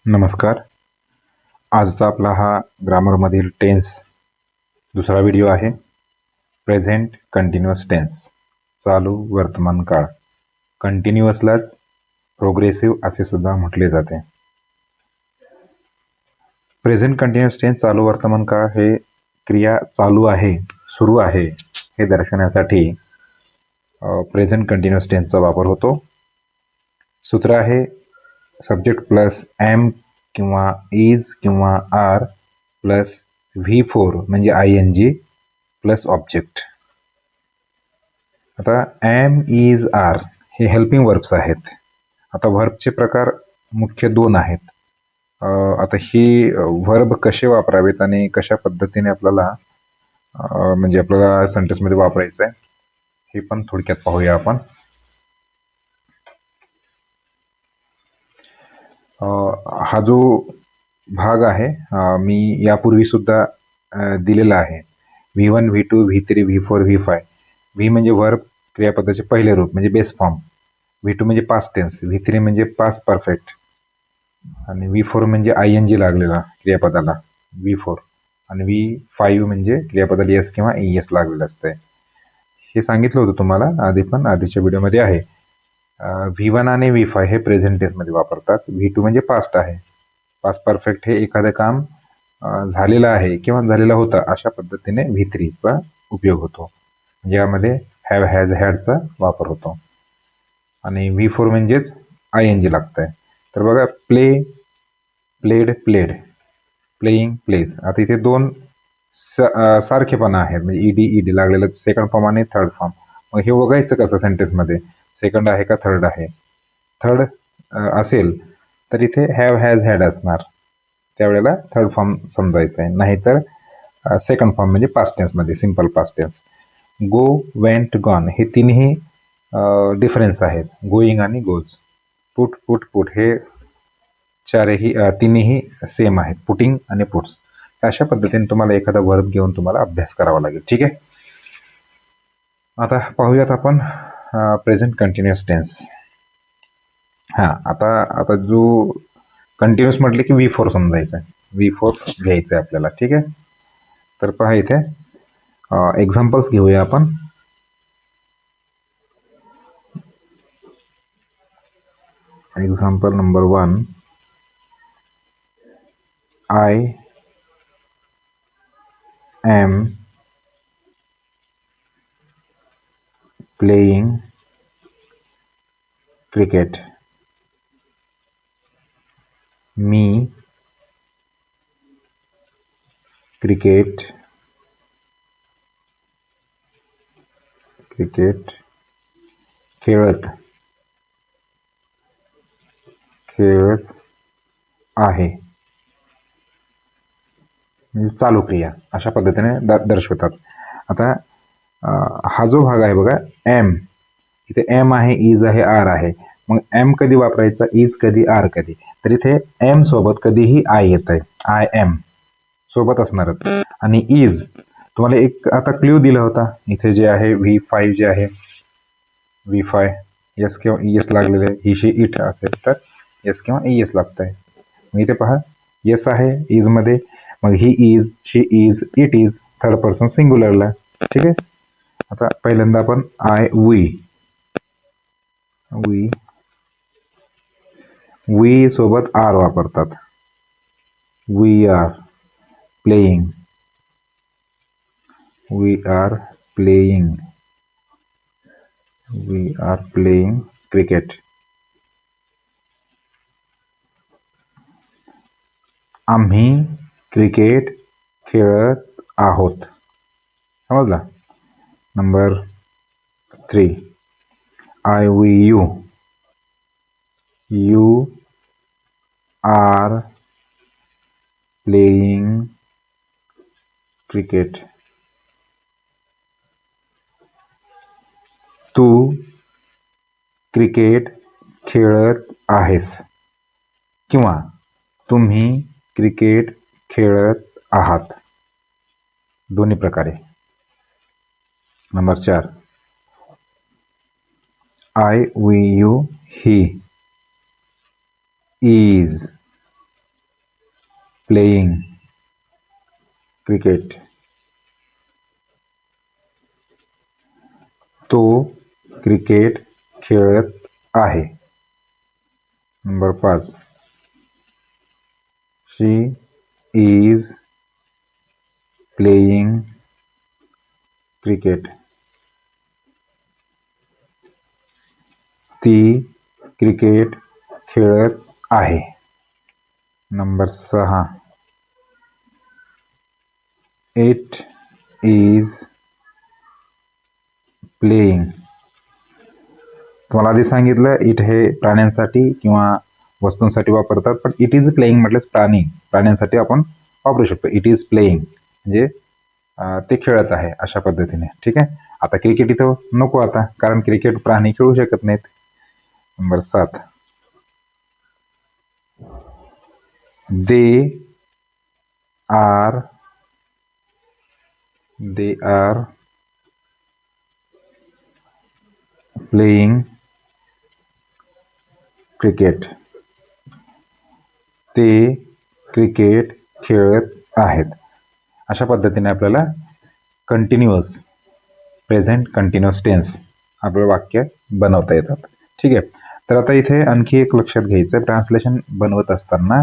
नमस्कार. आजचा आपला हा ग्रामरमधील टेन्स दुसरा व्हिडिओ आहे. प्रेझेंट कंटिन्युअस टेन्स, चालू वर्तमान काळ. कंटिन्युअसलाच प्रोग्रेसिव्ह असे सुद्धा म्हटले जाते. प्रेझेंट कंटिन्युअस टेन्स चालू वर्तमान काळ हे क्रिया चालू आहे, सुरू आहे हे दर्शवण्यासाठी प्रेझेंट कंटिन्युअस टेन्सचा वापर होतो. सूत्र आहे सब्जेक्ट प्लस एम किंवा इज किंवा आर प्लस V4 म्हणजे ING प्लस ऑब्जेक्ट. आता एम इज आर हे हेल्पिंग वर्ब्स आहेत. आता वर्बचे प्रकार मुख्य दोन आहेत. आता ही वर्ब कसे वापरावेत आणि कशा पद्धतीने आपल्याला म्हणजे आपल्याला सेंटेन्समध्ये वापरायचं आहे हे पण थोडक्यात पाहूया आपण. हा जो भाग आहे मी यापूर्वी सुद्धा दिलेला आहे. V1, V2, V3, V4, V5. V म्हणजे वर्ब क्रियापदाचे पहिले रूप म्हणजे बेस फॉर्म. V2 म्हणजे पास्ट टेन्स. V3 म्हणजे पास्ट परफेक्ट आणि V4 म्हणजे ING लागलेला क्रियापदाला V4 आणि V5 म्हणजे क्रियापदाला S किंवा ES लागलेलं असतंय. हे सांगितलं होतं तुम्हाला आधी पण आधीच्या व्हिडिओमध्ये आहे. V1 आणि V5 हे प्रेझेंट टेन्समध्ये वापरतात. V2 म्हणजे पास्ट आहे. पास्ट परफेक्ट हे एखादं काम झालेलं आहे किंवा झालेला होता अशा पद्धतीने V3 चा उपयोग होतो. यामध्ये हॅव, हॅज, हॅडचा वापर होतो आणि V4 म्हणजेच ING लागतंय. तर बघा play, played, played, playing, plays. आता इथे दोन सारखेपणा आहेत म्हणजे ED लागलेलं सेकंड फॉर्म आणि थर्ड फॉर्म. मग हे बघायचं कसं सेंटेन्समध्ये सेकंड आहे का थर्ड आहे. थर्ड असेल तर इथे हॅव, हॅज, हॅड असणार. त्यावेळेला थर्ड फॉर्म समजायचा आहे. नाहीतर सेकंड फॉर्म म्हणजे पास्ट टेन्समध्ये सिंपल पास्ट टेन्स. गो, वेंट, गॉन हे तिन्ही डिफरन्स आहेत. गोईंग आणि गोज. पुट, पुट, पुट हे तिन्ही सेम आहेत. पुटिंग आणि पुट्स. अशा पद्धतीने तुम्हाला एखादा वर्ब घेऊन तुम्हाला अभ्यास करावा लागेल. ठीक आहे. आता पाहूयात आपण प्रेझेंट कंटिन्युअस टेन्स. आता जो कंटिन्युअस म्हटले की V4 समजायचं आहे. V4 घ्यायचं आहे आपल्याला. ठीक आहे. तर पहा इथे एक्झाम्पल्स घेऊया आपण. Example number 1. I am playing cricket. Me cricket खेळत आहे. म्हणजे चालू क्रिया अशा पद्धतीने दर्शवतात. आता हा जो भाग आहे बघा एम, इथे एम आहे, इज आहे, आर आहे. मग एम कधी वापरायचा, इज कधी, आर कधी. तर इथे एम सोबत कधीही आय येत आहे. आय एम सोबत असणारच. आणि इज तुम्हाला एक आता क्ल्यू दिला होता. इथे जे आहे V5 जे आहे V5 एस किंवा ES लागलेले आहे. ही शी इट असेल तर एस किंवा ES लागत आहे. मग इथे पहा येस आहे इज मध्ये. मग he is, she is, it is third person सिंग्युलरला. ठीक आहे. आता पहिल्यांदा आपण वी सोबत आर वापरतात. We are playing. We are playing cricket. आम्ही क्रिकेट खेळत आहोत. समजला. Number 3. I, we, you are playing cricket. तू क्रिकेट खेळत आहेस किंवा तुम्ही क्रिकेट खेळत आहात. दोन्ही प्रकारे. Number 4. I, we, you, he is playing cricket. तो क्रिकेट खेळत आहे. Number 5. She is playing cricket. ती क्रिकेट खेळत आहे. नंबर 6. It is playing. तुम्हाला आधी सांगितलं इट हे प्राण्यांसाठी किंवा वस्तूंसाठी वापरतात, पण इट इज प्लेइंग म्हटलं प्राण्यांसाठी आपण वापरू शकतो. इट इज प्लेइंग म्हणजे ते खेळत आहे अशा पद्धतीने. ठीक आहे. आता क्रिकेट इथं नको आता, कारण क्रिकेट प्राणी खेळू शकत नाहीत. Number 7. They are playing cricket. ते क्रिकेट खेळत आहेत. अशा पद्धतीने आपल्याला कंटिन्युअस प्रेझेंट कंटिन्युअस टेन्स आपलं वाक्य बनवता येतात. ठीक आहे. तर आता इथे आणखी एक लक्षात घ्यायचं, ट्रान्सलेशन बनवत असताना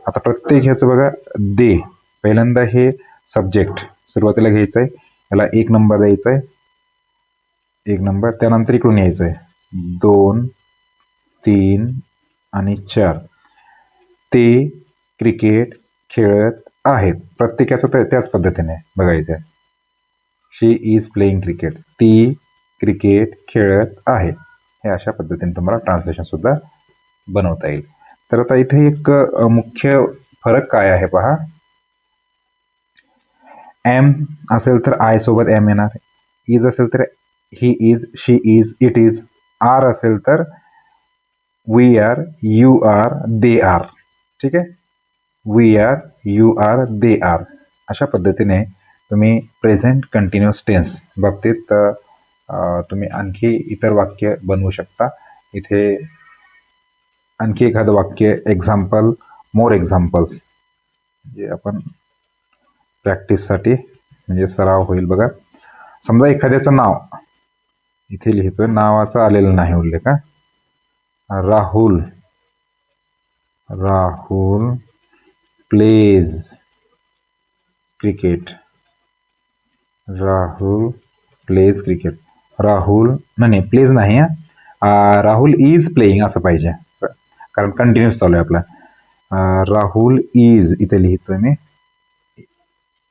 आता प्रत्येक ह्याचं बघा, दे पहिल्यांदा हे सब्जेक्ट सुरुवातीला घ्यायचं आहे, याला 1 नंबर द्यायचा आहे, 1 नंबर. त्यानंतर इकडून यायचं आहे 2, 3 आणि 4. ते क्रिकेट खेळत आहेत. प्रत्येकाचं त्याच पद्धतीने बघायचं आहे. शी इज प्लेइंग क्रिकेट. ती क्रिकेट खेळत आहे. हे अशा पद्धतीने तुम्हाला ट्रान्सलेशन सुद्धा बनवता येईल. तर आता इथे एक मुख्य फरक काय आहे पहा. एम असेल तर आय सोबत एम येणार. इज असेल तर he is, she is, it is. Are असेल तर we are, you are, they are. ठीक आहे. We are, you are, they are. अशा पद्धतीने तुम्ही प्रेझेंट कंटिन्युअस टेन्स बाबतीत तुम्ही आणखी इतर वाक्य बनवू शकता. इथे आणखी एखादं वाक्य एक्झाम्पल, मोर एक्झाम्पल्स जे आपण प्रॅक्टिससाठी म्हणजे सराव होईल बघा. समजा एखाद्याचं नाव इथे लिहितोय, नावाचं आलेलं नाही उल्लेख. Rahul pledge cricket. Rahul pledge cricket. Rahul नाही, प्लेज नाही. राहुल इज प्लेइंग असं पाहिजे, कारण कंटिन्युअस चालू आहे आपला. राहुल इज इथे लिहितोय मी.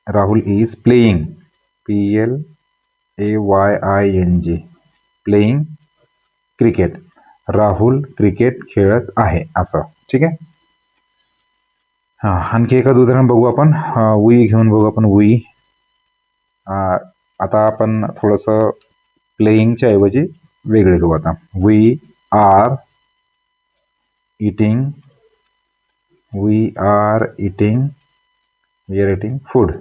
Rahul is playing, PLAYING, playing cricket. Rahul cricket खेळत आहे असं. ठीक आहे. आणखी एखादं उदाहरण बघू आपण. वी घेऊन बघू आपण. वी आता आपण थोडंसं प्लेइंगच्या ऐवजी वेगळे घेऊ आता. We are eating food.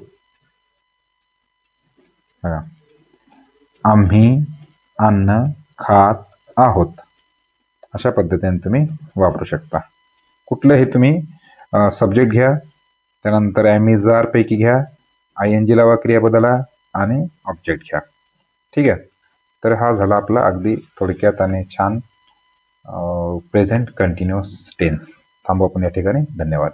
आम्ही अन्न खात आहोत. अशा पद्धतीने तुम्ही वापरू शकता. कुठलंही तुम्ही सब्जेक्ट घ्या, त्यानंतर एम इज आर पैकी घ्या, ING लावा क्रियापदाला आणि ऑब्जेक्ट घ्या. ठीक आहे. तर हा झाला आपला अगदी थोडक्यात आणि छान प्रेझेंट कंटिन्युअस टेन्स. थांबू आपण या ठिकाणी. धन्यवाद.